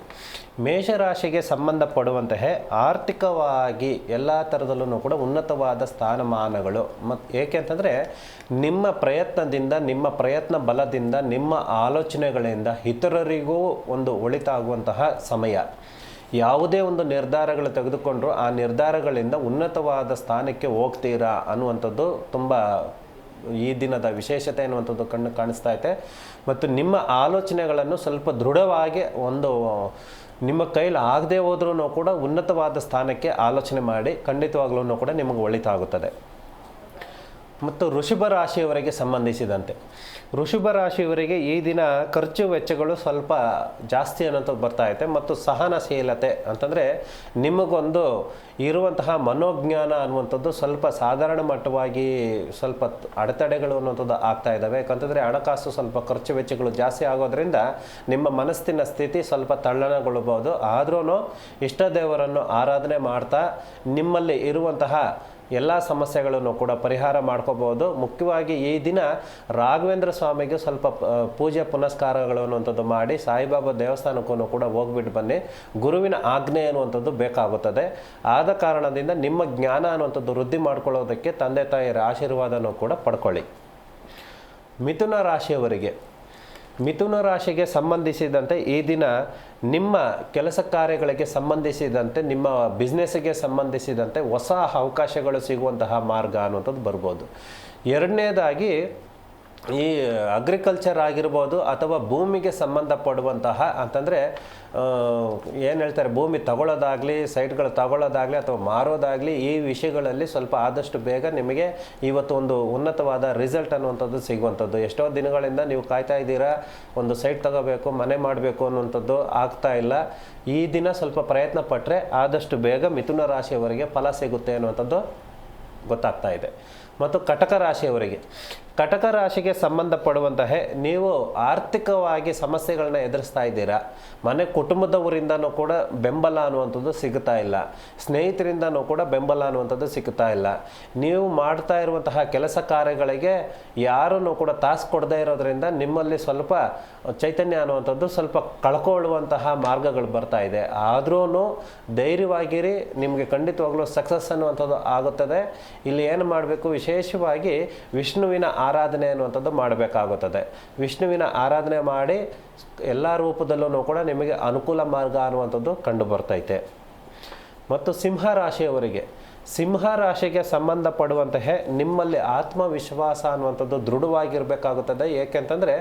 ಮೇಷರಾಶಿಗೆ ಸಂಬಂಧಪಡುವಂತಹ ಆರ್ಥಿಕವಾಗಿ ಎಲ್ಲ ಥರದಲ್ಲೂ ಕೂಡ ಉನ್ನತವಾದ ಸ್ಥಾನಮಾನಗಳು. ಮತ್ತು ಏಕೆಂತಂದರೆ ನಿಮ್ಮ ಪ್ರಯತ್ನದಿಂದ, ನಿಮ್ಮ ಪ್ರಯತ್ನ ಬಲದಿಂದ, ನಿಮ್ಮ ಆಲೋಚನೆಗಳಿಂದ ಇತರರಿಗೂ ಒಂದು ಒಳಿತಾಗುವಂತಹ ಸಮಯ. ಯಾವುದೇ ಒಂದು ನಿರ್ಧಾರಗಳು ತೆಗೆದುಕೊಂಡ್ರು ಆ ನಿರ್ಧಾರಗಳಿಂದ ಉನ್ನತವಾದ ಸ್ಥಾನಕ್ಕೆ ಹೋಗ್ತೀರಾ ಅನ್ನುವಂಥದ್ದು ತುಂಬ ಈ ದಿನದ ವಿಶೇಷತೆ ಅನ್ನುವಂಥದ್ದು ಕಣ್ಣು ಕಾಣಿಸ್ತಾ ಐತೆ. ಮತ್ತು ನಿಮ್ಮ ಆಲೋಚನೆಗಳನ್ನು ಸ್ವಲ್ಪ ದೃಢವಾಗಿ ನಿಮ್ಮ ಕೈಲಿ ಆಗದೆ ಹೋದ್ರೂ ಕೂಡ ಉನ್ನತವಾದ ಸ್ಥಾನಕ್ಕೆ ಆಲೋಚನೆ ಮಾಡಿ ಖಂಡಿತವಾಗ್ಲೂ ಕೂಡ ನಿಮಗೆ ಒಳಿತಾಗುತ್ತದೆ. ಮತ್ತು ವೃಷಭ ರಾಶಿಯವರಿಗೆ ಸಂಬಂಧಿಸಿದಂತೆ, ವೃಷಭ ರಾಶಿಯವರಿಗೆ ಈ ದಿನ ಖರ್ಚು ವೆಚ್ಚಗಳು ಸ್ವಲ್ಪ ಜಾಸ್ತಿ ಅನ್ನೋಂಥದ್ದು ಬರ್ತಾ ಐತೆ. ಮತ್ತು ಸಹನಶೀಲತೆ ಅಂತಂದರೆ ನಿಮಗೊಂದು ಇರುವಂತಹ ಮನೋಜ್ಞಾನ ಅನ್ನುವಂಥದ್ದು ಸ್ವಲ್ಪ ಸಾಧಾರಣ ಮಟ್ಟವಾಗಿ ಸ್ವಲ್ಪ ಅಡೆತಡೆಗಳು ಅನ್ನುವಂಥದ್ದು ಆಗ್ತಾ ಇದ್ದಾವೆ. ಯಾಕಂತಂದರೆ ಹಣಕಾಸು ಸ್ವಲ್ಪ ಖರ್ಚು ವೆಚ್ಚಗಳು ಜಾಸ್ತಿ ಆಗೋದ್ರಿಂದ ನಿಮ್ಮ ಮನಸ್ಸಿನ ಸ್ಥಿತಿ ಸ್ವಲ್ಪ ತಲ್ಲಣಗೊಳ್ಳಬಹುದು. ಆದ್ರೂ ಇಷ್ಟ ದೇವರನ್ನು ಆರಾಧನೆ ಮಾಡ್ತಾ ನಿಮ್ಮಲ್ಲಿ ಇರುವಂತಹ ಎಲ್ಲ ಸಮಸ್ಯೆಗಳನ್ನು ಕೂಡ ಪರಿಹಾರ ಮಾಡ್ಕೋಬಹುದು. ಮುಖ್ಯವಾಗಿ ಈ ದಿನ ರಾಘವೇಂದ್ರ ಸ್ವಾಮಿಗೆ ಸ್ವಲ್ಪ ಪೂಜೆ ಪುನಸ್ಕಾರಗಳು ಅನ್ನುವಂಥದ್ದು ಮಾಡಿ ಸಾಯಿಬಾಬಾ ದೇವಸ್ಥಾನಕ್ಕೂ ಕೂಡ ಹೋಗ್ಬಿಟ್ಟು ಬನ್ನಿ. ಗುರುವಿನ ಆಜ್ಞೆ ಅನ್ನುವಂಥದ್ದು ಬೇಕಾಗುತ್ತದೆ. ಆದ ಕಾರಣದಿಂದ ನಿಮ್ಮ ಜ್ಞಾನ ಅನ್ನುವಂಥದ್ದು ವೃದ್ಧಿ ಮಾಡ್ಕೊಳ್ಳೋದಕ್ಕೆ ತಂದೆ ತಾಯಿಯರ ಆಶೀರ್ವಾದನೂ ಕೂಡ ಪಡ್ಕೊಳ್ಳಿ. ಮಿಥುನ ರಾಶಿಯವರಿಗೆ, ಮಿಥುನ ರಾಶಿಗೆ ಸಂಬಂಧಿಸಿದಂತೆ ಈ ದಿನ ನಿಮ್ಮ ಕೆಲಸ ಕಾರ್ಯಗಳಿಗೆ ಸಂಬಂಧಿಸಿದಂತೆ, ನಿಮ್ಮ ಬಿಸ್ನೆಸ್ಸಿಗೆ ಸಂಬಂಧಿಸಿದಂತೆ ಹೊಸ ಅವಕಾಶಗಳು ಸಿಗುವಂತಹ ಮಾರ್ಗ ಅನ್ನುವಂಥದ್ದು ಬರ್ಬೋದು. ಎರಡನೇದಾಗಿ ಈ ಅಗ್ರಿಕಲ್ಚರ್ ಆಗಿರ್ಬೋದು ಅಥವಾ ಭೂಮಿಗೆ ಸಂಬಂಧಪಡುವಂತಹ ಅಂತಂದರೆ ಏನು ಹೇಳ್ತಾರೆ, ಭೂಮಿ ತಗೊಳ್ಳೋದಾಗಲಿ, ಸೈಟ್ಗಳು ತಗೊಳ್ಳೋದಾಗಲಿ ಅಥವಾ ಮಾರೋದಾಗಲಿ, ಈ ವಿಷಯಗಳಲ್ಲಿ ಸ್ವಲ್ಪ ಆದಷ್ಟು ಬೇಗ ನಿಮಗೆ ಇವತ್ತು ಒಂದು ಉನ್ನತವಾದ ರಿಸಲ್ಟ್ ಅನ್ನುವಂಥದ್ದು ಸಿಗುವಂಥದ್ದು. ಎಷ್ಟೋ ದಿನಗಳಿಂದ ನೀವು ಕಾಯ್ತಾ ಇದ್ದೀರಾ, ಒಂದು ಸೈಟ್ ತಗೋಬೇಕು, ಮನೆ ಮಾಡಬೇಕು ಅನ್ನುವಂಥದ್ದು ಆಗ್ತಾ ಇಲ್ಲ. ಈ ದಿನ ಸ್ವಲ್ಪ ಪ್ರಯತ್ನ ಪಟ್ಟರೆ ಆದಷ್ಟು ಬೇಗ ಮಿಥುನ ರಾಶಿಯವರಿಗೆ ಫಲ ಸಿಗುತ್ತೆ ಅನ್ನುವಂಥದ್ದು ಗೊತ್ತಾಗ್ತಾ ಇದೆ. ಮತ್ತು ಕಟಕ ರಾಶಿಗೆ ಸಂಬಂಧಪಡುವಂತಹ ನೀವು ಆರ್ಥಿಕವಾಗಿ ಸಮಸ್ಯೆಗಳನ್ನ ಎದುರಿಸ್ತಾ ಇದ್ದೀರಾ. ಮನೆ ಕುಟುಂಬದವರಿಂದನೂ ಕೂಡ ಬೆಂಬಲ ಅನ್ನುವಂಥದ್ದು ಸಿಗ್ತಾ ಇಲ್ಲ, ಸ್ನೇಹಿತರಿಂದನೂ ಕೂಡ ಬೆಂಬಲ ಅನ್ನುವಂಥದ್ದು ಸಿಗ್ತಾ ಇಲ್ಲ. ನೀವು ಮಾಡ್ತಾ ಇರುವಂತಹ ಕೆಲಸ ಕಾರ್ಯಗಳಿಗೆ ಯಾರೂ ಕೂಡ ತಾಸು ಕೊಡದೇ ಇರೋದ್ರಿಂದ ನಿಮ್ಮಲ್ಲಿ ಸ್ವಲ್ಪ ಚೈತನ್ಯ ಅನ್ನುವಂಥದ್ದು ಸ್ವಲ್ಪ ಕಳ್ಕೊಳ್ಳುವಂತಹ ಮಾರ್ಗಗಳು ಬರ್ತಾ ಇದೆ. ಆದ್ರೂ ಧೈರ್ಯವಾಗಿರಿ, ನಿಮಗೆ ಖಂಡಿತವಾಗ್ಲೂ ಸಕ್ಸಸ್ ಅನ್ನುವಂಥದ್ದು ಆಗುತ್ತದೆ. ಇಲ್ಲಿ ಏನು ಮಾಡಬೇಕು, ವಿಶೇಷವಾಗಿ ವಿಷ್ಣುವಿನ ಆರಾಧನೆ ಅನ್ನುವಂಥದ್ದು ಮಾಡಬೇಕಾಗುತ್ತದೆ. ವಿಷ್ಣುವಿನ ಆರಾಧನೆ ಮಾಡಿ ಎಲ್ಲ ರೂಪದಲ್ಲೂ ಕೂಡ ನಿಮಗೆ ಅನುಕೂಲ ಮಾರ್ಗ ಅನ್ನುವಂಥದ್ದು ಕಂಡು ಬರ್ತೈತೆ. ಮತ್ತು ಸಿಂಹ ರಾಶಿಗೆ ಸಂಬಂಧಪಡುವಂತಹ ನಿಮ್ಮಲ್ಲಿ ಆತ್ಮವಿಶ್ವಾಸ ಅನ್ನುವಂಥದ್ದು ದೃಢವಾಗಿರಬೇಕಾಗುತ್ತದೆ. ಏಕೆಂತಂದರೆ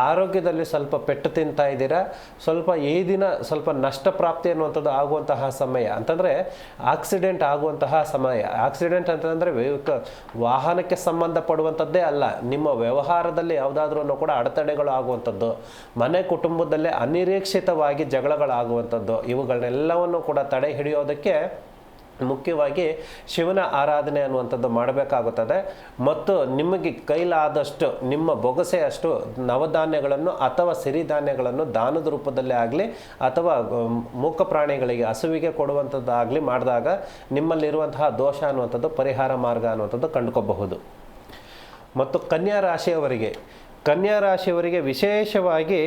ಆರೋಗ್ಯದಲ್ಲಿ ಸ್ವಲ್ಪ ಪೆಟ್ಟು ತಿಂತಾ ಇದ್ದೀರಾ, ಸ್ವಲ್ಪ ಈ ದಿನ ಸ್ವಲ್ಪ ನಷ್ಟ ಪ್ರಾಪ್ತಿ ಅನ್ನುವಂಥದ್ದು ಆಗುವಂತಹ ಸಮಯ, ಅಂತಂದರೆ ಆಕ್ಸಿಡೆಂಟ್ ಆಗುವಂತಹ ಸಮಯ. ಆಕ್ಸಿಡೆಂಟ್ ಅಂತಂದರೆ ವಾಹನಕ್ಕೆ ಸಂಬಂಧಪಡುವಂಥದ್ದೇ ಅಲ್ಲ, ನಿಮ್ಮ ವ್ಯವಹಾರದಲ್ಲಿ ಯಾವುದಾದ್ರೂ ಕೂಡ ಅಡೆತಡೆಗಳು ಆಗುವಂಥದ್ದು, ಮನೆ ಕುಟುಂಬದಲ್ಲೇ ಅನಿರೀಕ್ಷಿತವಾಗಿ ಜಗಳಗಳಾಗುವಂಥದ್ದು, ಇವುಗಳನ್ನೆಲ್ಲವನ್ನು ಕೂಡ ತಡೆ ಹಿಡಿಯೋದಕ್ಕೆ ಮುಖ್ಯವಾಗಿ ಶಿವನ ಆರಾಧನೆ ಅನ್ನುವಂಥದ್ದು ಮಾಡಬೇಕಾಗುತ್ತದೆ. ಮತ್ತು ನಿಮಗೆ ಕೈಲಾದಷ್ಟು ನಿಮ್ಮ ಬೊಗಸೆಯಷ್ಟು ನವಧಾನ್ಯಗಳನ್ನು ಅಥವಾ ಸಿರಿಧಾನ್ಯಗಳನ್ನು ದಾನದ ರೂಪದಲ್ಲೇ ಆಗಲಿ ಅಥವಾ ಮೂಕ ಪ್ರಾಣಿಗಳಿಗೆ ಹಸುವಿಗೆ ಕೊಡುವಂಥದ್ದಾಗಲಿ ಮಾಡಿದಾಗ ನಿಮ್ಮಲ್ಲಿರುವಂತಹ ದೋಷ ಅನ್ನುವಂಥದ್ದು ಪರಿಹಾರ ಮಾರ್ಗ ಅನ್ನುವಂಥದ್ದು ಕಂಡುಕೋಬಹುದು. ಮತ್ತು ಕನ್ಯಾ ರಾಶಿಯವರಿಗೆ ವಿಶೇಷವಾಗಿ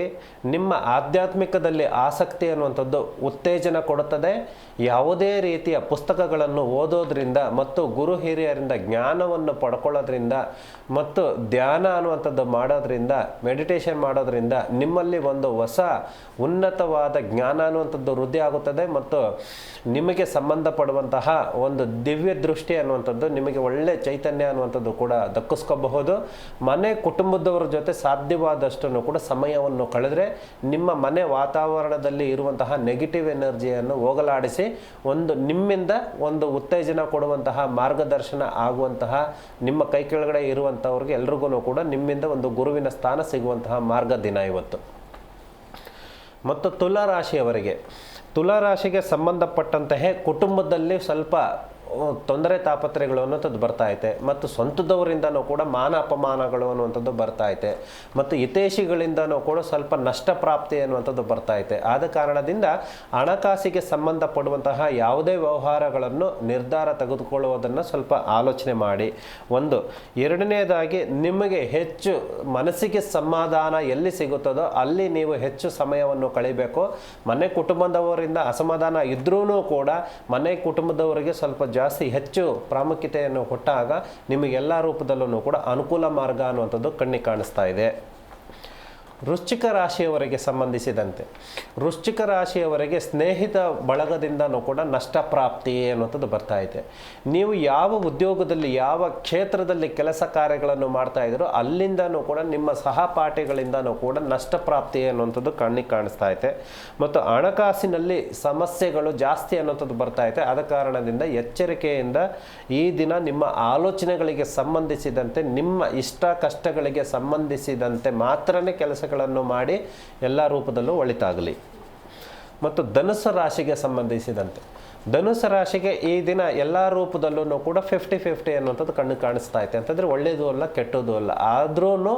ನಿಮ್ಮ ಆಧ್ಯಾತ್ಮಿಕದಲ್ಲಿ ಆಸಕ್ತಿ ಅನ್ನುವಂಥದ್ದು ಉತ್ತೇಜನ ಕೊಡುತ್ತದೆ. ಯಾವುದೇ ರೀತಿಯ ಪುಸ್ತಕಗಳನ್ನು ಓದೋದ್ರಿಂದ ಮತ್ತು ಗುರು ಹಿರಿಯರಿಂದ ಜ್ಞಾನವನ್ನು ಪಡ್ಕೊಳ್ಳೋದ್ರಿಂದ ಮತ್ತು ಧ್ಯಾನ ಅನ್ನುವಂಥದ್ದು ಮಾಡೋದ್ರಿಂದ, ಮೆಡಿಟೇಷನ್ ಮಾಡೋದ್ರಿಂದ ನಿಮ್ಮಲ್ಲಿ ಒಂದು ಹೊಸ ಉನ್ನತವಾದ ಜ್ಞಾನ ಅನ್ನುವಂಥದ್ದು ವೃದ್ಧಿ ಆಗುತ್ತದೆ. ಮತ್ತು ನಿಮಗೆ ಸಂಬಂಧಪಡುವಂತಹ ಒಂದು ದಿವ್ಯ ದೃಷ್ಟಿ ಅನ್ನುವಂಥದ್ದು, ನಿಮಗೆ ಒಳ್ಳೆ ಚೈತನ್ಯ ಅನ್ನುವಂಥದ್ದು ಕೂಡ ದಕ್ಕಿಸ್ಕೋಬಹುದು. ಮನೆ ಕುಟುಂಬದವರ ಜೊತೆ ಸಾಧ್ಯವಾದಷ್ಟು ಕೂಡ ಸಮಯವನ್ನು ಕಳೆದರೆ ನಿಮ್ಮ ಮನೆ ವಾತಾವರಣದಲ್ಲಿ ಇರುವಂತಹ ನೆಗೆಟಿವ್ ಎನರ್ಜಿಯನ್ನು ಹೋಗಲಾಡಿಸಿ ನಿಮ್ಮಿಂದ ಒಂದು ಉತ್ತೇಜನ ಕೊಡುವಂತಹ, ಮಾರ್ಗದರ್ಶನ ಆಗುವಂತಹ, ನಿಮ್ಮ ಕೈ ಕೆಳಗಡೆ ಇರುವಂಥವ್ರಿಗೆ ಎಲ್ರಿಗೂ ಕೂಡ ನಿಮ್ಮಿಂದ ಒಂದು ಗುರುವಿನ ಸ್ಥಾನ ಸಿಗುವಂತಹ ಮಾರ್ಗ ದಿನ ಇವತ್ತು. ಮತ್ತು ತುಲಾರಾಶಿಗೆ ಸಂಬಂಧಪಟ್ಟಂತಹ ಕುಟುಂಬದಲ್ಲಿ ಸ್ವಲ್ಪ ತೊಂದರೆ ತಾಪತ್ರೆಗಳು ಅನ್ನುವಂಥದ್ದು ಬರ್ತಾ ಐತೆ. ಮತ್ತು ಸ್ವಂತದವರಿಂದನೂ ಕೂಡ ಮಾನ ಅಪಮಾನಗಳು ಅನ್ನುವಂಥದ್ದು ಬರ್ತಾ ಐತೆ. ಮತ್ತು ಹಿತೈಷಿಗಳಿಂದನೂ ಕೂಡ ಸ್ವಲ್ಪ ನಷ್ಟ ಪ್ರಾಪ್ತಿ ಅನ್ನುವಂಥದ್ದು ಬರ್ತಾ ಐತೆ. ಆದ ಕಾರಣದಿಂದ ಹಣಕಾಸಿಗೆ ಸಂಬಂಧಪಡುವಂತಹ ಯಾವುದೇ ವ್ಯವಹಾರಗಳನ್ನು ನಿರ್ಧಾರ ತೆಗೆದುಕೊಳ್ಳುವುದನ್ನು ಸ್ವಲ್ಪ ಆಲೋಚನೆ ಮಾಡಿ. ಎರಡನೇದಾಗಿ ನಿಮಗೆ ಹೆಚ್ಚು ಮನಸ್ಸಿಗೆ ಸಮಾಧಾನ ಎಲ್ಲಿ ಸಿಗುತ್ತದೋ ಅಲ್ಲಿ ನೀವು ಹೆಚ್ಚು ಸಮಯವನ್ನು ಕಳಿಬೇಕು. ಮನೆ ಕುಟುಂಬದವರಿಂದ ಅಸಮಾಧಾನ ಇದ್ರೂ ಕೂಡ ಮನೆ ಕುಟುಂಬದವರಿಗೆ ಸ್ವಲ್ಪ ಜಾಸ್ತಿ ಹೆಚ್ಚು ಪ್ರಾಮುಖ್ಯತೆಯನ್ನು ಕೊಟ್ಟಾಗ ನಿಮಗೆಲ್ಲ ರೂಪದಲ್ಲೂ ಕೂಡ ಅನುಕೂಲ ಮಾರ್ಗ ಅನ್ನುವಂಥದ್ದು ಕಣ್ಣಿಗೆ ಕಾಣಿಸ್ತಾ ಇದೆ. ವೃಶ್ಚಿಕ ರಾಶಿಯವರಿಗೆ ಸ್ನೇಹಿತ ಬಳಗದಿಂದನೂ ಕೂಡ ನಷ್ಟ ಪ್ರಾಪ್ತಿ ಅನ್ನುವಂಥದ್ದು ಬರ್ತಾ ಇದೆ. ನೀವು ಯಾವ ಉದ್ಯೋಗದಲ್ಲಿ ಯಾವ ಕ್ಷೇತ್ರದಲ್ಲಿ ಕೆಲಸ ಕಾರ್ಯಗಳನ್ನು ಮಾಡ್ತಾ ಇದ್ದೀರೋ ಅಲ್ಲಿಂದನೂ ಕೂಡ ನಿಮ್ಮ ಸಹಪಾಠಿಗಳಿಂದನೂ ಕೂಡ ನಷ್ಟ ಪ್ರಾಪ್ತಿ ಅನ್ನುವಂಥದ್ದು ಕಣ್ಣಿಗೆ ಕಾಣಿಸ್ತಾ ಇದೆ. ಮತ್ತು ಹಣಕಾಸಿನಲ್ಲಿ ಸಮಸ್ಯೆಗಳು ಜಾಸ್ತಿ ಅನ್ನುವಂಥದ್ದು ಬರ್ತಾ ಇದೆ. ಆದ ಕಾರಣದಿಂದ ಎಚ್ಚರಿಕೆಯಿಂದ ಈ ದಿನ ನಿಮ್ಮ ಆಲೋಚನೆಗಳಿಗೆ ಸಂಬಂಧಿಸಿದಂತೆ, ನಿಮ್ಮ ಇಷ್ಟ ಕಷ್ಟಗಳಿಗೆ ಸಂಬಂಧಿಸಿದಂತೆ ಮಾತ್ರನೇ ಕೆಲಸ ಮಾಡಿ ಎಲ್ಲ ರೂಪದಲ್ಲೂ ಒಳಿತಾಗಲಿ. ಮತ್ತು ಧನುಸ್ಸು ರಾಶಿಗೆ ಈ ದಿನ ಎಲ್ಲ ರೂಪದಲ್ಲೂ ಕೂಡ 50-50 ಅನ್ನುವಂಥದ್ದು ಕಣ್ಣು ಕಾಣಿಸ್ತಾ ಐತೆ. ಅಂತಂದರೆ ಒಳ್ಳೆಯದು ಅಲ್ಲ ಕೆಟ್ಟದ್ದು ಅಲ್ಲ. ಆದ್ರೂ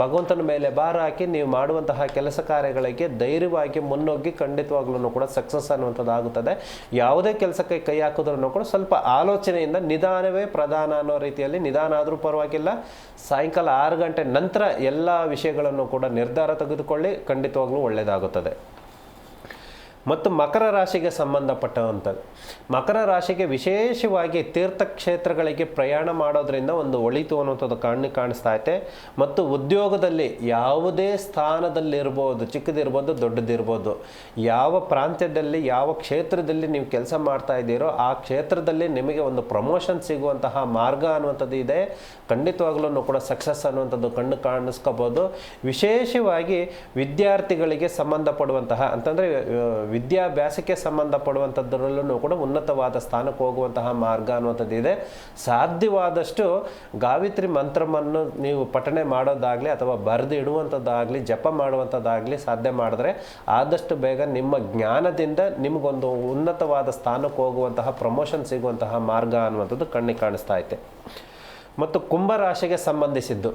ಭಗವಂತನ ಮೇಲೆ ಭಾರ ಹಾಕಿ ನೀವು ಮಾಡುವಂತಹ ಕೆಲಸ ಕಾರ್ಯಗಳಿಗೆ ಧೈರ್ಯವಾಗಿ ಮುನ್ನುಗ್ಗಿ ಖಂಡಿತವಾಗ್ಲೂ ಕೂಡ ಸಕ್ಸಸ್ ಅನ್ನುವಂಥದ್ದು ಆಗುತ್ತದೆ. ಯಾವುದೇ ಕೆಲಸಕ್ಕೆ ಕೈ ಹಾಕಿದ್ರೂ ಕೂಡ ಸ್ವಲ್ಪ ಆಲೋಚನೆಯಿಂದ ನಿಧಾನವೇ ಪ್ರಧಾನ ಅನ್ನೋ ರೀತಿಯಲ್ಲಿ, ನಿಧಾನ ಆದರೂ ಪರವಾಗಿಲ್ಲ, ಸಾಯಂಕಾಲ 6 ಗಂಟೆ ನಂತರ ಎಲ್ಲ ವಿಷಯಗಳನ್ನು ಕೂಡ ನಿರ್ಧಾರ ತೆಗೆದುಕೊಳ್ಳಿ, ಖಂಡಿತವಾಗ್ಲೂ ಒಳ್ಳೆಯದಾಗುತ್ತದೆ. ಮತ್ತು ಮಕರ ರಾಶಿಗೆ ಸಂಬಂಧಪಟ್ಟಂಥದ್ದು. ಮಕರ ರಾಶಿಗೆ ವಿಶೇಷವಾಗಿ ತೀರ್ಥಕ್ಷೇತ್ರಗಳಿಗೆ ಪ್ರಯಾಣ ಮಾಡೋದ್ರಿಂದ ಒಂದು ಒಳಿತು ಅನ್ನುವಂಥದ್ದು ಕಾಣಿಸ್ತಾ ಐತೆ. ಮತ್ತು ಉದ್ಯೋಗದಲ್ಲಿ ಯಾವುದೇ ಸ್ಥಾನದಲ್ಲಿರ್ಬೋದು, ಚಿಕ್ಕದಿರ್ಬೋದು ದೊಡ್ಡದಿರ್ಬೋದು, ಯಾವ ಪ್ರಾಂತ್ಯದಲ್ಲಿ ಯಾವ ಕ್ಷೇತ್ರದಲ್ಲಿ ನೀವು ಕೆಲಸ ಮಾಡ್ತಾ ಇದ್ದೀರೋ ಆ ಕ್ಷೇತ್ರದಲ್ಲಿ ನಿಮಗೆ ಒಂದು ಪ್ರಮೋಷನ್ ಸಿಗುವಂತಹ ಮಾರ್ಗ ಅನ್ನುವಂಥದ್ದು ಇದೆ. ಖಂಡಿತವಾಗ್ಲೂ ಕೂಡ ಸಕ್ಸಸ್ ಅನ್ನುವಂಥದ್ದು ಕಾಣಿಸ್ಕೋಬೋದು. ವಿಶೇಷವಾಗಿ ವಿದ್ಯಾರ್ಥಿಗಳಿಗೆ ಸಂಬಂಧಪಡುವಂತಹ ಅಂತಂದರೆ ವಿದ್ಯಾಭ್ಯಾಸಕ್ಕೆ ಸಂಬಂಧಪಡುವಂಥದ್ದರಲ್ಲೂ ಕೂಡ ಉನ್ನತವಾದ ಸ್ಥಾನಕ್ಕೆ ಹೋಗುವಂತಹ ಮಾರ್ಗ ಅನ್ನುವಂಥದ್ದು ಇದೆ. ಸಾಧ್ಯವಾದಷ್ಟು ಗಾಯತ್ರಿ ಮಂತ್ರವನ್ನು ನೀವು ಪಠನೆ ಮಾಡೋದಾಗಲಿ ಅಥವಾ ಬರೆದಿಡುವಂಥದ್ದಾಗಲಿ ಜಪ ಮಾಡುವಂಥದ್ದಾಗಲಿ ಸಾಧ್ಯ ಮಾಡಿದ್ರೆ ಆದಷ್ಟು ಬೇಗ ನಿಮ್ಮ ಜ್ಞಾನದಿಂದ ನಿಮಗೊಂದು ಉನ್ನತವಾದ ಸ್ಥಾನಕ್ಕೆ ಹೋಗುವಂತಹ ಪ್ರಮೋಷನ್ ಸಿಗುವಂತಹ ಮಾರ್ಗ ಅನ್ನುವಂಥದ್ದು ಕಣ್ಣಿಗೆ ಕಾಣಿಸ್ತಾ ಐತೆ. ಮತ್ತು ಕುಂಭರಾಶಿಗೆ ಸಂಬಂಧಿಸಿದ್ದು,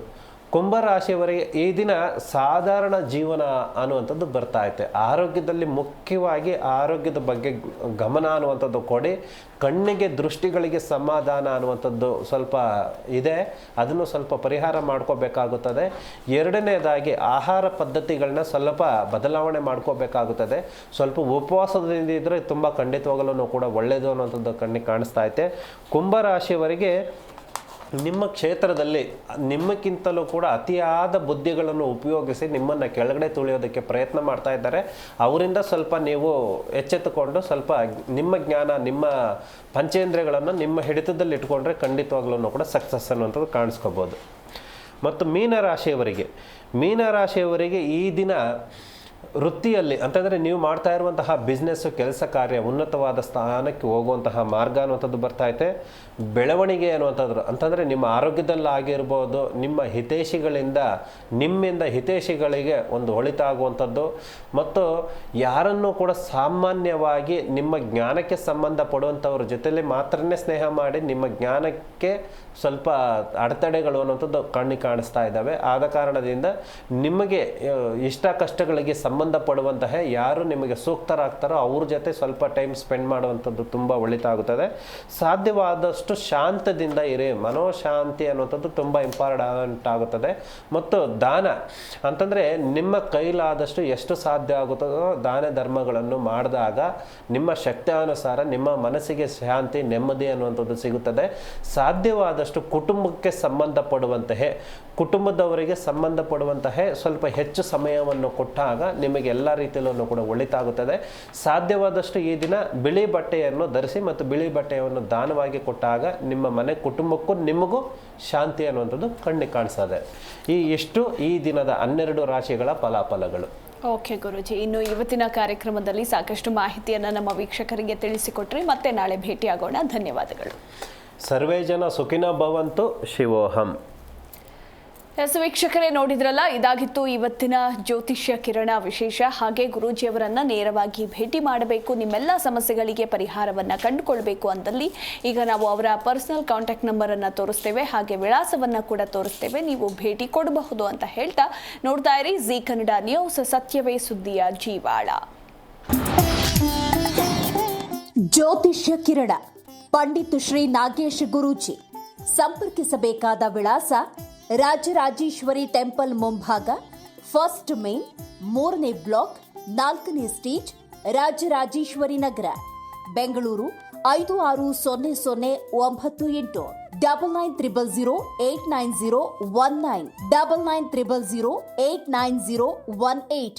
ಕುಂಭರಾಶಿಯವರಿಗೆ ಈ ದಿನ ಸಾಧಾರಣ ಜೀವನ ಅನ್ನುವಂಥದ್ದು ಬರ್ತಾ ಐತೆ. ಆರೋಗ್ಯದಲ್ಲಿ ಮುಖ್ಯವಾಗಿ ಆರೋಗ್ಯದ ಬಗ್ಗೆ ಗಮನ ಅನ್ನುವಂಥದ್ದು ಕೊಡಿ. ಕಣ್ಣಿಗೆ ದೃಷ್ಟಿಗಳಿಗೆ ಸಮಾಧಾನ ಅನ್ನುವಂಥದ್ದು ಸ್ವಲ್ಪ ಇದೆ, ಅದನ್ನು ಸ್ವಲ್ಪ ಪರಿಹಾರ ಮಾಡ್ಕೋಬೇಕಾಗುತ್ತದೆ. ಎರಡನೇದಾಗಿ ಆಹಾರ ಪದ್ಧತಿಗಳನ್ನ ಸ್ವಲ್ಪ ಬದಲಾವಣೆ ಮಾಡ್ಕೋಬೇಕಾಗುತ್ತದೆ. ಸ್ವಲ್ಪ ಉಪವಾಸದಿಂದ ಇದ್ದರೆ ತುಂಬ ಖಂಡಿತವಾಗಲೂ ಕೂಡ ಒಳ್ಳೆಯದು ಅನ್ನುವಂಥದ್ದು ಕಣ್ಣಿಗೆ ಕಾಣಿಸ್ತಾ ಐತೆ. ಕುಂಭರಾಶಿಯವರಿಗೆ ನಿಮ್ಮ ಕ್ಷೇತ್ರದಲ್ಲಿ ನಿಮ್ಮಕ್ಕಿಂತಲೂ ಕೂಡ ಅತಿಯಾದ ಬುದ್ಧಿಗಳನ್ನು ಉಪಯೋಗಿಸಿ ನಿಮ್ಮನ್ನು ಕೆಳಗಡೆ ತುಳಿಯೋದಕ್ಕೆ ಪ್ರಯತ್ನ ಮಾಡ್ತಾ ಇದ್ದಾರೆ. ಅವರಿಂದ ಸ್ವಲ್ಪ ನೀವು ಎಚ್ಚೆತ್ತುಕೊಂಡು ಸ್ವಲ್ಪ ನಿಮ್ಮ ಜ್ಞಾನ, ನಿಮ್ಮ ಪಂಚೇಂದ್ರಿಯಗಳನ್ನು ನಿಮ್ಮ ಹಿಡಿತದಲ್ಲಿ ಇಟ್ಕೊಂಡ್ರೆ ಖಂಡಿತವಾಗ್ಲೂ ಕೂಡ ಸಕ್ಸಸ್ ಅನ್ನುವಂಥದ್ದು ಕಾಣಿಸ್ಕೋಬೋದು. ಮತ್ತು ಮೀನರಾಶಿಯವರಿಗೆ ಈ ದಿನ ವೃತ್ತಿಯಲ್ಲಿ ಅಂತಂದರೆ ನೀವು ಮಾಡ್ತಾ ಇರುವಂತಹ ಬಿಸ್ನೆಸ್ಸು, ಕೆಲಸ ಕಾರ್ಯ ಉನ್ನತವಾದ ಸ್ಥಾನಕ್ಕೆ ಹೋಗುವಂತಹ ಮಾರ್ಗ ಅನ್ನುವಂಥದ್ದು ಬರ್ತಾ ಐತೆ. ಬೆಳವಣಿಗೆ ಅನ್ನುವಂಥದ್ದು ಅಂತಂದರೆ ನಿಮ್ಮ ಆರೋಗ್ಯದಲ್ಲಾಗಿರ್ಬೋದು, ನಿಮ್ಮ ನಿಮ್ಮಿಂದ ಹಿತೈಷಿಗಳಿಗೆ ಒಂದು ಒಳಿತಾಗುವಂಥದ್ದು. ಮತ್ತು ಯಾರನ್ನೂ ಕೂಡ ಸಾಮಾನ್ಯವಾಗಿ ನಿಮ್ಮ ಜ್ಞಾನಕ್ಕೆ ಸಂಬಂಧಪಡುವಂಥವ್ರ ಜೊತೆಲಿ ಮಾತ್ರನೇ ಸ್ನೇಹ ಮಾಡಿ ನಿಮ್ಮ ಜ್ಞಾನಕ್ಕೆ ಸ್ವಲ್ಪ ಅಡೆತಡೆಗಳು ಅನ್ನುವಂಥದ್ದು ಕಣ್ಣಿಗೆ ಕಾಣಿಸ್ತಾ ಇದ್ದಾವೆ. ಆದ ಕಾರಣದಿಂದ ನಿಮಗೆ ಇಷ್ಟ ಕಷ್ಟಗಳಿಗೆ ಸಂಬಂಧಪಡುವಂತಹ ಯಾರು ನಿಮಗೆ ಸೂಕ್ತರಾಗ್ತಾರೋ ಅವ್ರ ಜೊತೆ ಸ್ವಲ್ಪ ಟೈಮ್ ಸ್ಪೆಂಡ್ ಮಾಡುವಂಥದ್ದು ತುಂಬ ಒಳಿತಾಗುತ್ತದೆ. ಸಾಧ್ಯವಾದಷ್ಟು ಶಾಂತದಿಂದ ಇರಿ. ಮನೋಶಾಂತಿ ಅನ್ನುವಂಥದ್ದು ತುಂಬ ಇಂಪಾರ್ಟೆಂಟ್ ಆಗುತ್ತದೆ. ಮತ್ತು ದಾನ ಅಂತಂದರೆ ನಿಮ್ಮ ಕೈಲಾದಷ್ಟು ಎಷ್ಟು ಸಾಧ್ಯ ಆಗುತ್ತದೋ ದಾನ ಧರ್ಮಗಳನ್ನು ಮಾಡಿದಾಗ ನಿಮ್ಮ ಶಕ್ತಿಯಾನುಸಾರ ನಿಮ್ಮ ಮನಸ್ಸಿಗೆ ಶಾಂತಿ, ನೆಮ್ಮದಿ ಅನ್ನುವಂಥದ್ದು ಸಿಗುತ್ತದೆ. ಸಾಧ್ಯವಾದಷ್ಟು ಕುಟುಂಬಕ್ಕೆ ಕುಟುಂಬದವರಿಗೆ ಸಂಬಂಧಪಡುವಂತಹ ಸ್ವಲ್ಪ ಹೆಚ್ಚು ಸಮಯವನ್ನು ಕೊಟ್ಟಾಗ ನಿಮಗೆ ಎಲ್ಲ ರೀತಿಯಲ್ಲೂ ಕೂಡ ಒಳಿತಾಗುತ್ತದೆ. ಸಾಧ್ಯವಾದಷ್ಟು ಈ ದಿನ ಬಿಳಿ ಬಟ್ಟೆಯನ್ನು ಧರಿಸಿ ಮತ್ತು ಬಿಳಿ ಬಟ್ಟೆಯನ್ನು ದಾನವಾಗಿ ಕೊಟ್ಟಾಗ ನಿಮ್ಮ ಮನೆ ಕುಟುಂಬಕ್ಕೂ ನಿಮಗೂ ಶಾಂತಿ ಅನ್ನುವಂಥದ್ದು ಕಣ್ಣಿಗೆ ಕಾಣಿಸ್ತದೆ. ಇಷ್ಟು ಈ ದಿನದ 12 ರಾಶಿಗಳ ಫಲಾಫಲಗಳು. ಓಕೆ ಗುರುಜಿ, ಇನ್ನು ಇವತ್ತಿನ ಕಾರ್ಯಕ್ರಮದಲ್ಲಿ ಸಾಕಷ್ಟು ಮಾಹಿತಿಯನ್ನು ನಮ್ಮ ವೀಕ್ಷಕರಿಗೆ ತಿಳಿಸಿಕೊಟ್ರಿ. ಮತ್ತೆ ನಾಳೆ ಭೇಟಿಯಾಗೋಣ. ಧನ್ಯವಾದಗಳು. ಸರ್ವೇ ಜನ ಸುಖಿನೋ ಭವಂತು. ಶಿವೋಹಂ. ವೀಕ್ಷಕರೇ, ನೋಡಿದ್ರಲ್ಲ, ಇದಾಗಿತ್ತು ಇವತ್ತಿನ ಜ್ಯೋತಿಷ್ಯ ಕಿರಣ ವಿಶೇಷ. ಹಾಗೆ ಗುರೂಜಿಯವರನ್ನ ನೇರವಾಗಿ ಭೇಟಿ ಮಾಡಬೇಕು, ನಿಮ್ಮೆಲ್ಲ ಸಮಸ್ಯೆಗಳಿಗೆ ಪರಿಹಾರವನ್ನ ಕಂಡುಕೊಳ್ಬೇಕು ಅಂದಲ್ಲಿ ಈಗ ನಾವು ಅವರ ಪರ್ಸನಲ್ ಕಾಂಟ್ಯಾಕ್ಟ್ ನಂಬರ್ ಅನ್ನ ತೋರಿಸ್ತೇವೆ, ಹಾಗೆ ವಿಳಾಸವನ್ನ ಕೂಡ ತೋರಿಸ್ತೇವೆ. ನೀವು ಭೇಟಿ ಕೊಡಬಹುದು ಅಂತ ಹೇಳ್ತಾ ನೋಡ್ತಾ ಇರಿ ಜಿ ಕನ್ನಡ ನ್ಯೂಸ್, ಸತ್ಯವೇ ಸುದ್ದಿಯ ಜೀವಾಳ. ಜ್ಯೋತಿಷ್ಯ ಕಿರಣ ಪಂಡಿತ್ ಶ್ರೀ ನಾಗೇಶ್ ಗುರೂಜಿ. ಸಂಪರ್ಕಿಸಬೇಕಾದ ವಿಳಾಸ ರಾಜರಾಜೇಶ್ವರಿ ಟೆಂಪಲ್ ಮುಂಭಾಗ, ಫಸ್ಟ್ ಮೇನ್, 3ನೇ ಬ್ಲಾಕ್, 4ನೇ ಸ್ಟೇಜ್, ರಾಜರಾಜೇಶ್ವರಿ ನಗರ, ಬೆಂಗಳೂರು 560098. 9900089019, 9900089018.